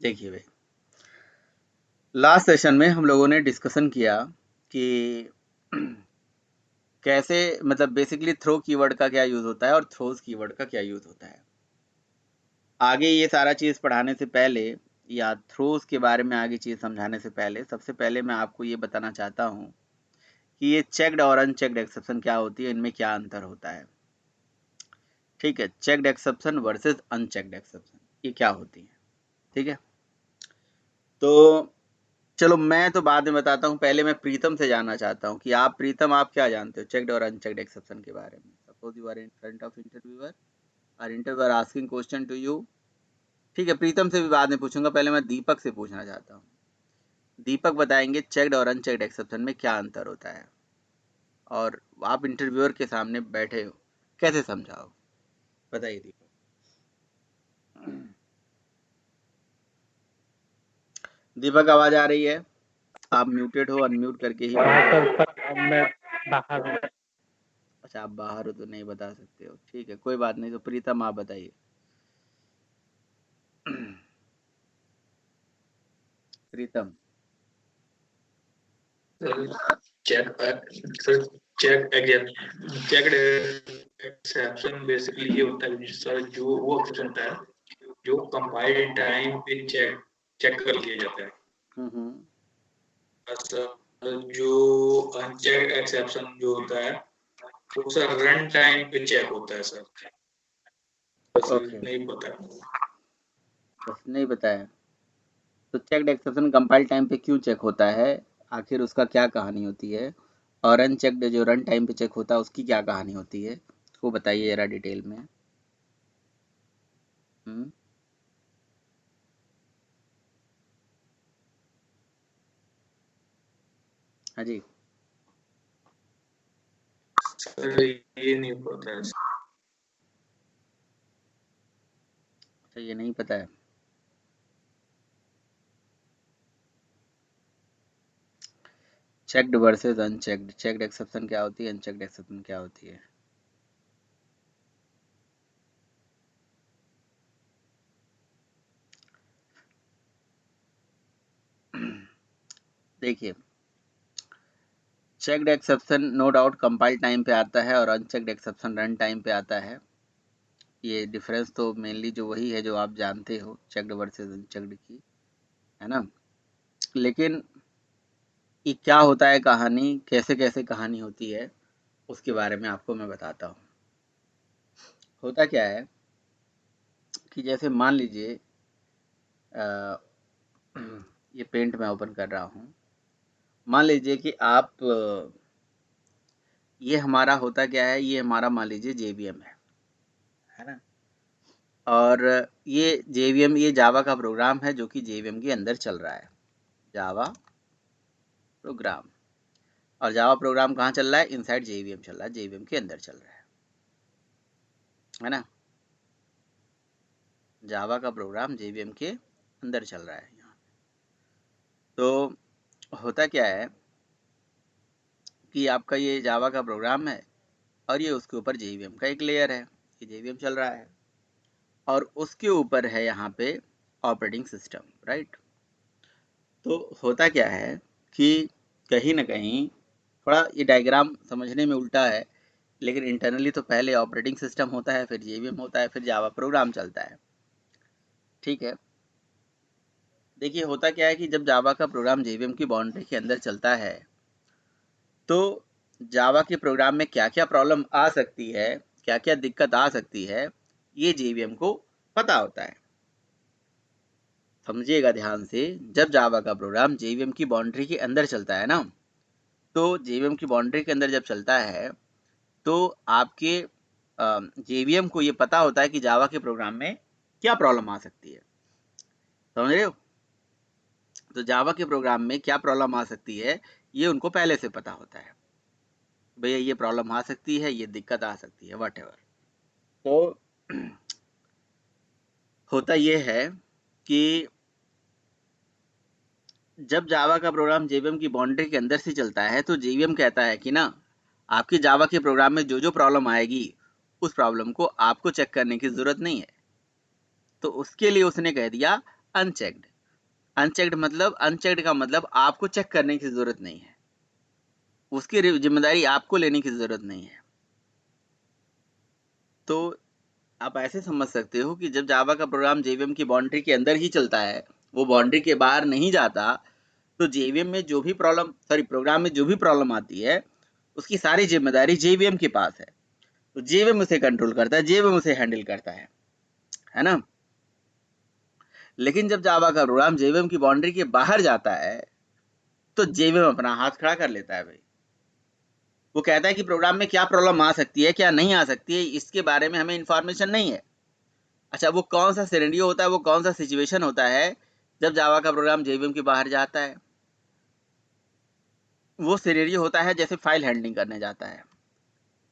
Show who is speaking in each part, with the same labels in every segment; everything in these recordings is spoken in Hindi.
Speaker 1: देखिए भाई, लास्ट सेशन में हम लोगों ने डिस्कशन किया कि कैसे, मतलब बेसिकली थ्रो कीवर्ड का क्या यूज होता है और थ्रोज कीवर्ड का क्या यूज होता है। आगे ये सारा चीज पढ़ाने से पहले या थ्रोज के बारे में आगे चीज समझाने से पहले सबसे पहले मैं आपको ये बताना चाहता हूँ कि ये चेक्ड और अनचेक्ड एक्सेप्शन क्या होती है, इनमें क्या अंतर होता है। ठीक है, checked exception versus unchecked exception, ये क्या होती है। ठीक है, तो चलो मैं तो बाद में बताता हूँ, पहले मैं प्रीतम से जानना चाहता हूँ कि आप प्रीतम, आप क्या जानते हो चेक्ड और अनचेक्ड एक्सेप्शन के बारे में। Suppose you are in front of interviewer और interviewer asking question to you. ठीक है, प्रीतम से भी बाद में पूछूंगा, पहले मैं दीपक से पूछना चाहता हूँ। दीपक बताएंगे चेक्ड और अनचेक्ड एक्सेप्शन में क्या अंतर होता है, और आप इंटरव्यूअर के सामने बैठे हो, कैसे समझाओ, बताइए दीपक। दीपक आवाज आ रही है? आप म्यूटेड हो, अनम्यूट करके ही बोलिए।
Speaker 2: सर मैं बाहर हूँ।
Speaker 1: अच्छा, आप बाहर हो तो नहीं बता सकते हो, ठीक है कोई बात नहीं। तो प्रीतम आप बताइए। Pritam.
Speaker 3: Check sir check checked exception basically ये होता है सर, जो वो एक्सेप्शन होता है जो कंपाइल्ड टाइम पे चेक कर लिया जाता है। सर जो अनचेक्ड एक्सेप्शन जो होता है वो सर रन टाइम पे चेक होता है सर। बस
Speaker 1: ओके,
Speaker 3: नहीं पता।
Speaker 1: बस नहीं बताया। तो चेक्ड एक्सेप्शन कंपाइल टाइम पे क्यों चेक होता है, आखिर उसका क्या कहानी होती है, और अनचेक्ड जो रन टाइम पे चेक होता है उसकी क्या कहानी होती है, वो बताइए जरा डिटेल में। हम्म, हाँ जी।
Speaker 3: सर ये नहीं पता है।
Speaker 1: अच्छा, ये नहीं पता है। Checked versus unchecked, checked exception क्या होती है, अनचेक्ड एक्सेप्शन क्या होती है। देखिए, checked exception no doubt compile time पे आता है और अनचेक्ड एक्सेप्शन रन टाइम पे आता है। ये डिफरेंस तो मेनली जो वही है जो आप जानते हो, चेक्ड वर्सेस अनचेक्ड की, है ना। लेकिन ये क्या होता है कहानी, कैसे कैसे कहानी होती है, उसके बारे में आपको मैं बताता हूँ। होता क्या है कि जैसे मान लीजिए ये पेंट मैं ओपन कर रहा हूँ। मान लीजिए कि आप ये हमारा होता क्या है, ये हमारा मान लीजिए जेवीएम है ना। और ये जेवीएम, ये जावा का प्रोग्राम है जो कि जेवीएम के अंदर चल रहा है, जावा प्रोग्राम। और जावा प्रोग्राम कहाँ चल रहा है, इनसाइड जेवीएम चल रहा है, जेवीएम के अंदर चल रहा है ना। जावा का प्रोग्राम जेवीएम के अंदर चल रहा है यहाँ। तो होता क्या है कि आपका ये जावा का प्रोग्राम है और ये उसके ऊपर जेवीएम का एक लेयर है, ये जेवीएम चल रहा है और उसके ऊपर है यहाँ पे ऑपरेटिंग सिस्टम, राइट। तो होता क्या है कि कहीं ना कहीं थोड़ा ये डायग्राम समझने में उल्टा है, लेकिन इंटरनली तो पहले ऑपरेटिंग सिस्टम होता है, फिर जेवीएम होता है, फिर जावा प्रोग्राम चलता है। ठीक है, देखिए होता क्या है कि जब जावा का प्रोग्राम जेवीएम की बाउंड्री के अंदर चलता है तो जावा के प्रोग्राम में क्या क्या प्रॉब्लम आ सकती है, क्या क्या दिक्कत आ सकती है, ये जेवीएम को पता होता है। समझिएगा ध्यान से, जब जावा का प्रोग्राम जेवीएम की बाउंड्री के अंदर चलता है ना, तो जेवीएम की बाउंड्री के अंदर जब चलता है तो आपके जेवीएम को ये पता होता है कि जावा के प्रोग्राम में क्या प्रॉब्लम आ सकती है। समझ रहे हो? तो जावा के प्रोग्राम में क्या प्रॉब्लम आ सकती है ये उनको पहले से पता होता है, भैया ये प्रॉब्लम आ सकती है, ये दिक्कत आ सकती है, वट एवर। तो होता ये है कि जब जावा का प्रोग्राम जेवीएम की बाउंड्री के अंदर से चलता है तो जेवीएम कहता है कि ना, आपकी जावा के प्रोग्राम में जो जो प्रॉब्लम आएगी उस प्रॉब्लम को आपको चेक करने की जरूरत नहीं है। तो उसके लिए उसने कह दिया अनचेक्ड, अनचेक्ड का मतलब आपको चेक करने की जरूरत नहीं है, उसकी जिम्मेदारी आपको लेने की जरूरत नहीं है। तो आप ऐसे समझ सकते हो कि जब जावा का प्रोग्राम जेवीएम की बाउंड्री के अंदर ही चलता है, वो बाउंड्री के बाहर नहीं जाता, तो जेवीएम में जो भी प्रोग्राम में जो भी प्रॉब्लम आती है उसकी सारी जिम्मेदारी जेवीएम के पास है। तो जेवीएम उसे कंट्रोल करता है, जेवीएम उसे हैंडल करता है ना। लेकिन जब जावा का प्रोग्राम जेवीएम की बाउंड्री के बाहर जाता है तो जेवीएम अपना हाथ खड़ा कर लेता है भाई। वो कहता है कि प्रोग्राम में क्या प्रॉब्लम आ सकती है, क्या नहीं आ सकती है, इसके बारे में हमें इंफॉर्मेशन नहीं है। अच्छा, वो कौन सा सिनेरियो होता है, वो कौन सा सिचुएशन होता है जब जावा का प्रोग्राम जेवीएम के बाहर जाता है? वो सिनेरियो होता है जैसे फाइल हैंडलिंग करने जाता है,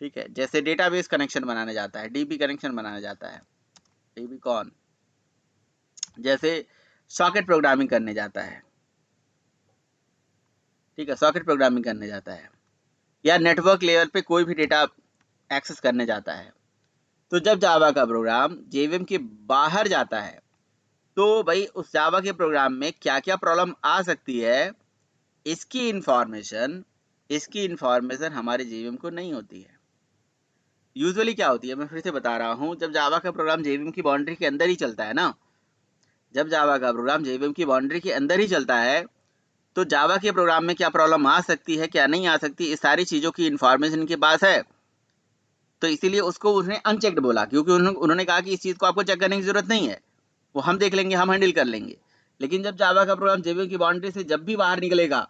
Speaker 1: ठीक है, जैसे डेटाबेस कनेक्शन बनाने जाता है, डीबी कनेक्शन बनाने जाता है, डीबी कौन, जैसे सॉकेट प्रोग्रामिंग करने जाता है, ठीक है, सॉकेट प्रोग्रामिंग करने जाता है, या नेटवर्क लेवल पे कोई भी डेटा एक्सेस करने जाता है। तो जब जावा का प्रोग्राम जेवीएम के बाहर जाता है तो भाई उस जावा के प्रोग्राम में क्या क्या प्रॉब्लम आ सकती है, इसकी इंफॉर्मेशन हमारे जेवीएम को नहीं होती है। यूजुअली क्या होती है, मैं फिर से बता रहा हूँ, जब जावा का प्रोग्राम जेवीएम की बाउंड्री के अंदर ही चलता है ना, जब जावा का प्रोग्राम जेवीएम की बाउंड्री के अंदर ही चलता है तो जावा के प्रोग्राम में क्या प्रॉब्लम आ सकती है, क्या नहीं आ सकती, इस सारी चीज़ों की इंफॉर्मेशन इनके पास है। तो इसीलिए उसको उसने अनचेक्ड बोला, क्योंकि उन्होंने कहा कि इस चीज़ को आपको चेक करने की जरूरत नहीं है, वो हम देख लेंगे, हम हैंडल कर लेंगे। लेकिन जब जावा का प्रोग्राम जेवीएम की बाउंड्री से जब भी बाहर निकलेगा,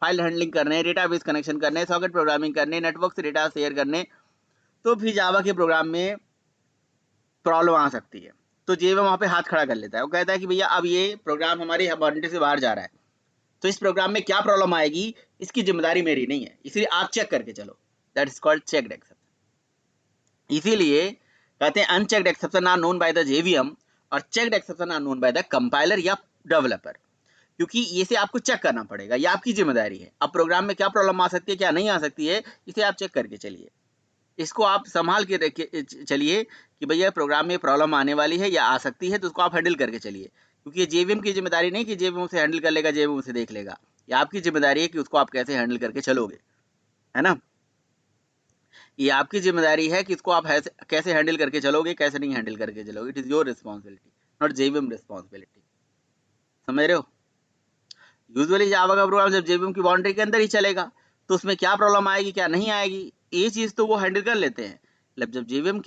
Speaker 1: फाइल हैंडलिंग करने, डेटाबेस कनेक्शन करने, सॉकेट प्रोग्रामिंग करने, नेटवर्क से डेटा शेयर करने, तो फिर जावा के प्रोग्राम में प्रॉब्लम आ सकती है। तो जेवीएम वहाँ पे हाथ खड़ा कर लेता है, वो कहता है कि भैया अब ये प्रोग्राम हमारी बाउंड्री से बाहर जा रहा है, तो इस प्रोग्राम में क्या प्रॉब्लम आएगी इसकी जिम्मेदारी मेरी नहीं है, इसलिए आप चेक करके चलो। That is called checked exception. इसीलिए कहते हैं unchecked exception are known by the JVM और checked exception are known by the compiler या डेवलपर, क्योंकि ये से आपको चेक करना पड़ेगा, ये आपकी जिम्मेदारी है। अब प्रोग्राम में क्या प्रॉब्लम आ सकती है, क्या नहीं आ सकती है, इसे आप चेक करके चलिए, इसको आप संभाल के चलिए कि भैया प्रोग्राम में प्रॉब्लम आने वाली है या आ सकती है, तो उसको आप हैंडल करके चलिए, क्योंकि ये जेवीएम की जिम्मेदारी नहीं कि जेवीएम उसे हैंडल कर लेगा, जेवीएम उसे देख लेगा। ये आपकी जिम्मेदारी है कि उसको आप कैसे हैंडल करके चलोगे, है ना। ये आपकी जिम्मेदारी है कि इसको आप कैसे हैंडल करके चलोगे, कैसे नहीं हैंडल करके चलोगे। It is your responsibility, not JVM responsibility. समझ रहे हो। यूजुअली जावा का प्रोग्राम जब जेवीएम की बाउंड्री के अंदर ही चलेगा तो उसमें क्या प्रॉब्लम आएगी, क्या नहीं आएगी, ये चीज तो वो हैंडल कर लेते हैं। मतलब जब जेवीएम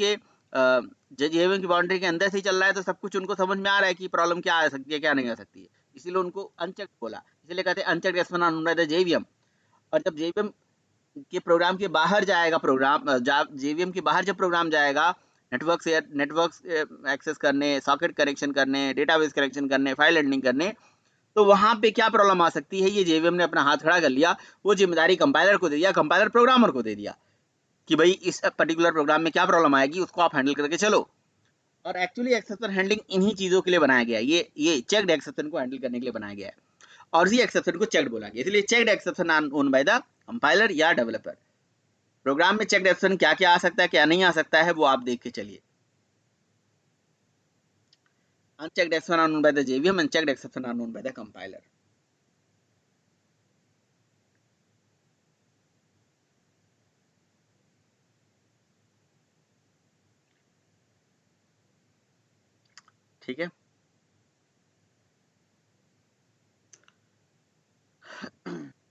Speaker 1: की बाउंड्री के अंदर से ही चल रहा है तो सब कुछ उनको समझ में आ रहा है कि प्रॉब्लम क्या आ सकती है, क्या नहीं आ सकती है, इसीलिए उनको अनचेक्ड बोला, इसलिए कहते हैं unchecked exception on by the JVM. और जब जेवीएम के प्रोग्राम के बाहर जाएगा, जेवीएम के बाहर जब प्रोग्राम जाएगा नेटवर्क एक्सेस करने, सॉकेट कनेक्शन करने, डेटाबेस कनेक्शन करने, फाइल हैंडलिंग करने, तो वहां पे क्या प्रॉब्लम आ सकती है, ये जेवीएम ने अपना हाथ खड़ा कर लिया, वो जिम्मेदारी कंपाइलर को दे दिया, कंपाइलर प्रोग्रामर को दे दिया कि भाई इस पर्टिकुलर प्रोग्राम में क्या प्रॉब्लम आएगी उसको आप हैंडल करके चलो। और एक्चुअली एक्सेप्शन हैंडलिंग इन्हीं चीजों के लिए बनाया गया है, ये चेक्ड एक्सेप्शन को हैंडल करने के लिए बनाया गया है, और इसी एक्सेप्शन को चेक्ड बोला गया, इसलिए checked exception our own by the compiler या डेवलपर। प्रोग्राम में चेक्ड एक्सेप्शन क्या क्या आ सकता है, क्या नहीं आ सकता है, वो आप देख के चलिए। Unchecked exception are known by the JVM and checked exception are known by the compiler. ठीक है,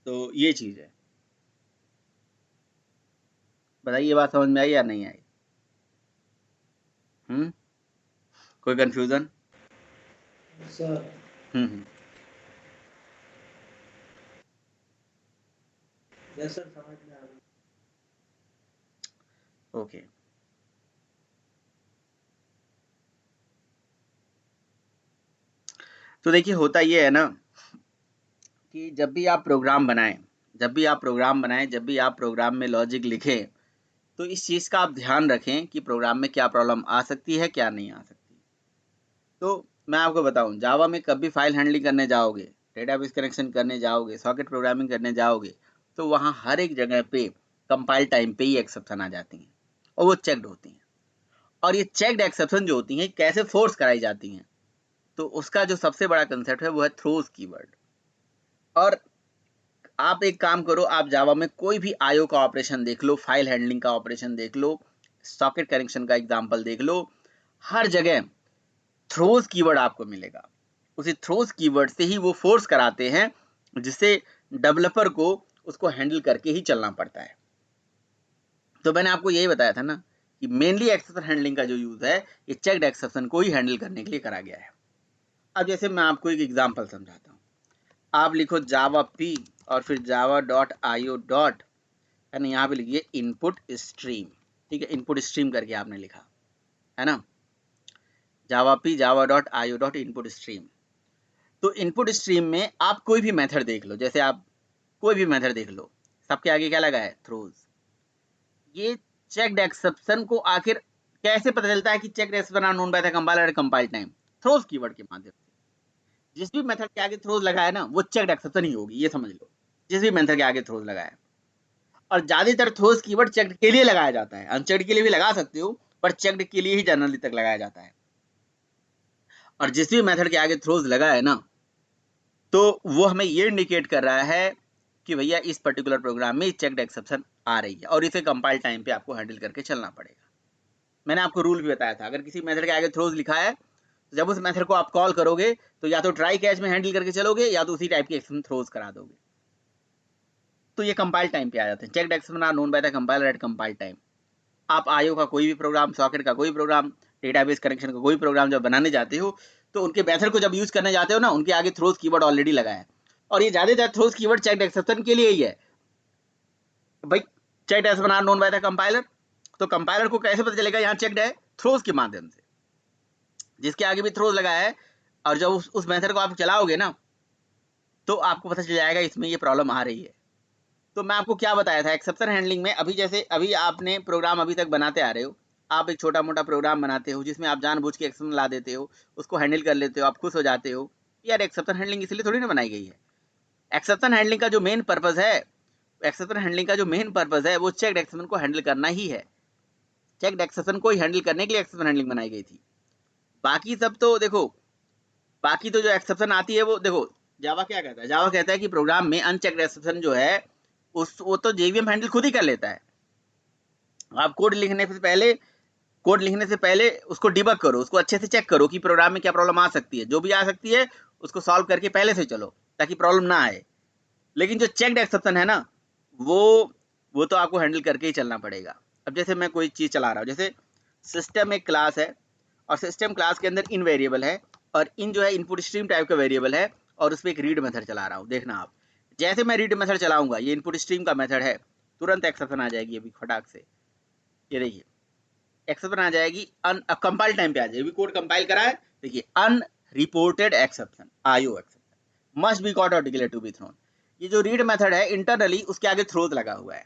Speaker 1: तो ये चीज है। बताइए बात समझ में आई या नहीं आई? कोई कंफ्यूजन?
Speaker 2: सर यस सर, समझ में आ गई।
Speaker 1: ओके, तो देखिए होता ये है ना कि जब भी आप प्रोग्राम बनाएं, जब भी आप प्रोग्राम में लॉजिक लिखें, तो इस चीज का आप ध्यान रखें कि प्रोग्राम में क्या प्रॉब्लम आ सकती है, क्या नहीं आ सकती। तो मैं आपको बताऊं, जावा में कभी फाइल हैंडलिंग करने जाओगे, डेटाबेस कनेक्शन करने जाओगे, सॉकेट प्रोग्रामिंग करने जाओगे, तो वहाँ हर एक जगह पे कंपाइल टाइम पे ही एक्सेप्शन आ जाती हैं और वो चेक्ड होती हैं। और ये चेक्ड एक्सेप्शन जो होती हैं कैसे फोर्स कराई जाती हैं, तो उसका जो सबसे बड़ा कंसेप्ट है वो है थ्रोज कीवर्ड। और आप एक काम करो, आप जावा में कोई भी आईओ का ऑपरेशन देख लो, फाइल हैंडलिंग का ऑपरेशन देख लो, सॉकेट कनेक्शन का एग्जांपल देख लो, हर जगह थ्रोज कीवर्ड आपको मिलेगा। उसी थ्रोज कीवर्ड से ही वो फोर्स कराते हैं, जिससे डेवलपर को उसको हैंडल करके ही चलना पड़ता है। तो मैंने आपको यही बताया था ना कि मेनली एक्सेप्शन हैंडलिंग का जो यूज है ये चेक्ड एक्सेप्शन को ही हैंडल करने के लिए करा गया है। अब जैसे मैं आपको एक एग्जांपल समझाता हूँ। आप लिखो जावा पी और फिर जावा डॉट आईओ डॉट, यानी यहाँ पे लिखिए इनपुट स्ट्रीम। ठीक है, इनपुट स्ट्रीम करके आपने लिखा है ना, Java P Java dot IO dot input stream. तो इनपुट स्ट्रीम में आप कोई भी मेथड देख लो, जैसे आप कोई भी मेथड देख लो, सबके आगे क्या लगा है? थ्रोज। ये चेक्ड एक्सेप्शन को आखिर कैसे पता चलता है कि checked exception are known by the compiler at compile time? Throws keyword के माध्यम से। जिस भी मेथड के आगे थ्रोज लगा है ना, वो चेक्ड एक्सेप्शन ही होगी, ये समझ लो। जिस भी मेथड के आगे थ्रोज लगा है, और ज्यादातर थ्रोज कीवर्ड चेक्ड के लिए लगाया जाता है, अनचेक्ड के लिए भी लगा सकते हो, पर चेक्ड के लिए ही जनरली तक लगाया जाता है। और जिस भी मेथड के आगे थ्रोज लगा है ना, तो वो हमें ये इंडिकेट कर रहा है कि भैया इस पर्टिकुलर प्रोग्राम में चेक्ड एक्सेप्शन आ रही है और इसे कंपाइल टाइम पे आपको हैंडल करके चलना पड़ेगा। मैंने आपको रूल भी बताया था, अगर किसी मेथड के आगे थ्रोज लिखा है तो जब उस मेथड को आप कॉल करोगे तो या तो ट्राई कैच में हैंडल करके चलोगे या तो उसी टाइप की एक्सेप्शन थ्रोज करा दोगे, तो ये कंपाइल टाइम पे आ जाते हैं। Checked exception are known by the compiler at compile time. आप आईओ का कोई भी प्रोग्राम, सॉकेट का कोई प्रोग्राम, डेटाबेस कनेक्शन का कोई प्रोग्राम जब बनाने जाते हो तो उनके मेथड को जब यूज करने जाते हो ना, उनके आगे थ्रोज कीवर्ड ऑलरेडी लगा है, और ये ज्यादातर थ्रोज कीवर्ड चेक्ड एक्सेप्शन के लिए ही है। भाई checked exception are known by the compiler, तो कंपाइलर को कैसे पता चलेगा यहाँ चेक्ड है? थ्रोज के माध्यम से। जिसके आगे भी थ्रोज लगा है और जब उस मेथड को आप चलाओगे ना, तो आपको पता चल जाएगा इसमें ये प्रॉब्लम आ रही है। तो मैं आपको क्या बताया था एक्सेप्शन हैंडलिंग में, अभी जैसे अभी आपने प्रोग्राम अभी तक बनाते आ रहे हो, आप एक छोटा मोटा प्रोग्राम बनाते हो जिसमें आप जानबूझ के एक्सेप्शन ला देते हो, उसको हैंडल कर लेते हो, आप खुश हो जाते हो। यार एक्सेप्शन हैंडलिंग इसलिए थोड़ी ना बनाई गई है। एक्सेप्शन हैंडलिंग का जो मेन पर्पज है, एक्सेप्शन हैंडलिंग का जो मेन पर्पज है वो चेक्ड एक्सेप्शन को हैंडल करना ही है। चेक्ड एक्सेप्शन को ही हैंडल करने के लिए एक्सेप्शन हैंडलिंग बनाई गई थी। बाकी सब तो देखो, बाकी तो जो एक्सेप्शन आती है वो देखो, जावा क्या कहता है? जावा कहता है कि प्रोग्राम में अनचेक्ड एक्सेप्शन जो है वो तो जेवीएम हैंडल खुद ही कर लेता है। आप कोड लिखने से पहले उसको डिबग करो, उसको अच्छे से चेक करो कि प्रोग्राम में क्या प्रॉब्लम आ सकती है, जो भी आ सकती है उसको सॉल्व करके पहले से चलो ताकि प्रॉब्लम ना आए। लेकिन जो चेक्ड एक्सेप्शन है ना, वो तो आपको हैंडल करके ही चलना पड़ेगा। अब जैसे मैं कोई चीज चला रहा हूँ, जैसे सिस्टम एक क्लास है और सिस्टम क्लास के अंदर इन वेरिएबल है, और इन जो है इनपुट स्ट्रीम टाइप का वेरिएबल है, और उस पर एक रीड मेथड चला रहा हूँ। देखना आप, जैसे मैं रीड मेथड चलाऊंगा, ये इनपुट स्ट्रीम का मेथड है, तुरंत एक्सेप्शन आ जाएगी अभी फटाक से। ये देखिए एक्सेप्शन आ जाएगी, कंपाइल टाइम पे आ जाएगी। कोड कंपाइल करा है, देखिए unreported exception, IO exception must be caught और डिक्लेयर टू बी थ्रोन। ये जो रीड मेथड है इंटरनली उसके आगे थ्रोज लगा हुआ है,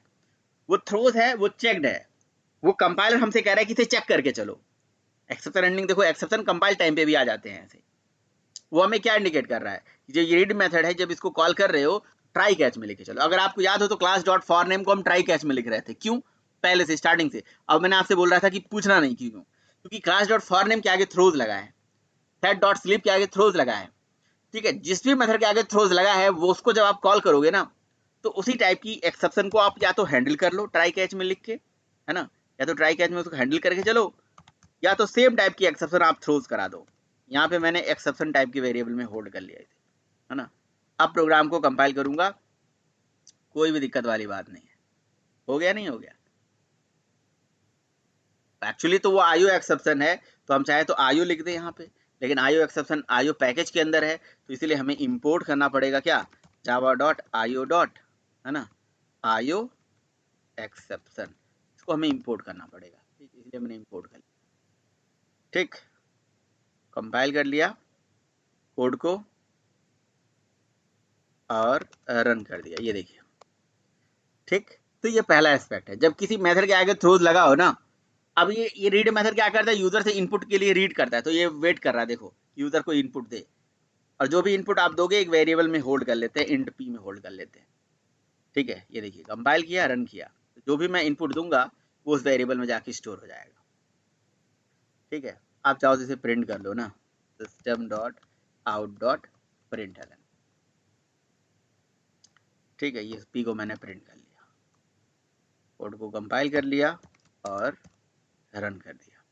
Speaker 1: वो थ्रोज है, वो चेक्ड है, वो कंपाइलर हमसे कह रहा है कि इसे चेक करके चलो। एक्सेप्शन हैंडलिंग देखो, एक्सेप्शन कंपाइल टाइम पे भी आ जाते हैं ऐसे। वो हमें क्या इंडिकेट कर रहा है? जो ये रीड मेथड है, जब इसको कॉल कर रहे हो ट्राई कैच में लेके चलो। अगर आपको याद हो तो क्लास डॉट फॉर नेम को हम ट्राई कैच में लिख रहे थे, क्यों? पहले से स्टार्टिंग से। अब मैंने आपसे बोल रहा था कि पूछना नहीं क्यों, क्योंकि क्लास डॉट फॉर नेम के आगे थ्रोज लगा है, सेट डॉट स्लीप के आगे थ्रोज लगा है। ठीक है, जिस भी मेथड के आगे थ्रोज लगा है वो उसको जब आप कॉल करोगे ना, तो उसी टाइप की एक्सेप्शन को आप या तो हैंडल कर लो ट्राई कैच में लिख के, है ना, या तो ट्राई कैच में उसको हैंडल करके चलो, या तो सेम टाइप की एक्सेप्शन आप थ्रोज करा दो। यहाँ पे मैंने एक्सेप्शन टाइप की वेरिएबल में होल्ड कर लिया है ना। अब प्रोग्राम को कंपाइल करूंगा, कोई भी दिक्कत वाली बात नहीं है। हो गया? नहीं हो गया? एक्चुअली तो वो आईओ एक्सेप्शन है, तो हम चाहे तो आईओ लिख दें यहाँ पे, लेकिन आईओ एक्सेप्शन आईओ पैकेज के अंदर है, तो इसलिए हमें इंपोर्ट करना पड़ेगा क्या? जावा डॉट आईओ डॉट, है ना, आईओ एक्सेप्शन, इसको हमें इंपोर्ट करना पड़ेगा, इसलिए मैंने इंपोर्ट कर लिया। ठीक, कंपाइल कर लिया कोड को और रन कर दिया, ये देखिए। ठीक, तो ये पहला एस्पेक्ट है। जब किसी मेथड के आगे थ्रोज लगा हो ना, अब ये रीड मेथड क्या करता है? यूजर से इनपुट के लिए रीड करता है, तो ये वेट कर रहा है, देखो यूजर को इनपुट दे, और जो भी इनपुट आप दोगे एक वेरिएबल में होल्ड कर लेते हैं, इंट पी में होल्ड कर लेते हैं। ठीक है, ये देखिए कंपाइल किया, रन किया, तो जो भी मैं इनपुट दूंगा वो उस वेरिएबल में जाके स्टोर हो जाएगा। ठीक है, आप चाहो तो इसे प्रिंट कर लो ना, system dot out dot println. ठीक है, ये पी को मैंने प्रिंट कर लिया, कोड को कंपाइल कर लिया और रन कर दिया।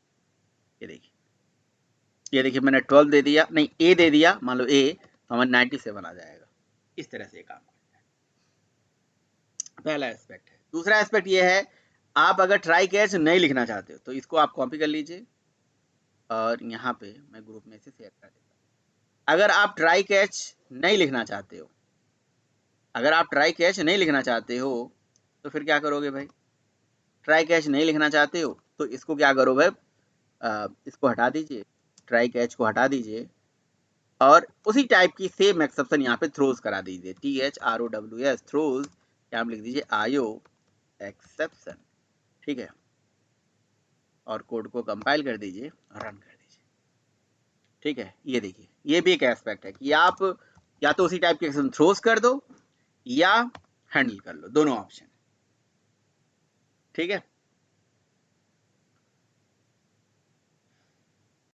Speaker 1: ये देखिए मैंने 12 दे दिया, नहीं ए दे दिया, मान लो ए, तो हमारा 97 आ जाएगा। इस तरह से काम करना है, पहला एस्पेक्ट है। दूसरा एस्पेक्ट ये है, आप अगर ट्राई कैच नहीं लिखना चाहते हो तो इसको आप कॉपी कर लीजिए और यहाँ पे मैं ग्रुप में से शेयर कर देता हूँ। अगर आप ट्राई कैच नहीं लिखना चाहते हो, अगर आप ट्राई कैच नहीं लिखना चाहते हो तो फिर क्या करोगे भाई? ट्राई कैच नहीं लिखना चाहते हो तो इसको क्या करो भाई, इसको हटा दीजिए, ट्राई कैच को हटा दीजिए और उसी टाइप की सेम एक्सेप्शन यहाँ पे थ्रोज करा दीजिए, THROWS थ्रोज, यहाँ पे लिख दीजिए IO एक्सेप्शन। ठीक है, और कोड को कंपाइल कर दीजिए और रन कर दीजिए। ठीक है, ये देखिए ये भी एक एस्पेक्ट है कि आप या तो उसी टाइप के एक्सेप्शन थ्रोज कर दो या हैंडल कर लो, दोनों ऑप्शन। ठीक है,